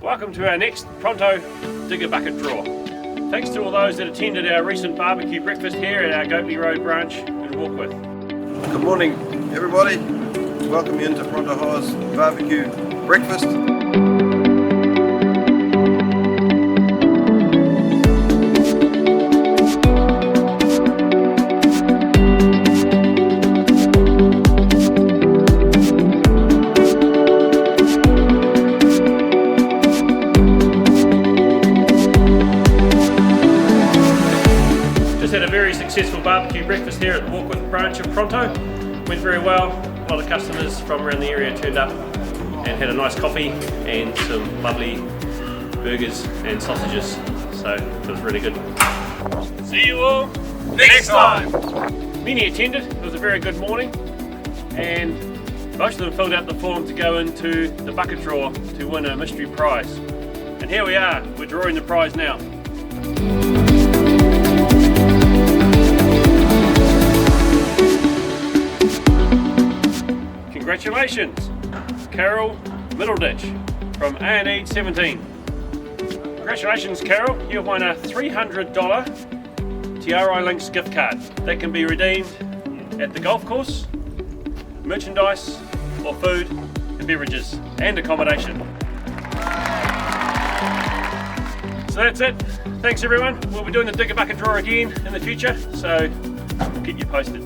Welcome to our next Pronto Digger Bucket Draw. Thanks to all those that attended our recent barbecue breakfast here at our Goatley Road branch in Warkworth. Good morning everybody, welcome you into Pronto High's barbecue breakfast. Had a very successful barbecue breakfast here at the Warkworth branch of Pronto. Went very well. A lot of customers from around the area turned up and had a nice coffee and some lovely burgers and sausages. So it was really good. See you all next time. Many attended. It was a very good morning, and most of them filled out the form to go into the bucket draw to win a mystery prize. And here we are. We're drawing the prize now. Congratulations, Carol Middleditch from A&E 17. Congratulations, Carol, you've won a $300 TRI Links gift card that can be redeemed at the golf course, merchandise, or food and beverages and accommodation. So that's it. Thanks everyone. We'll be doing the Digger Bucket Draw again in the future, so we'll keep you posted.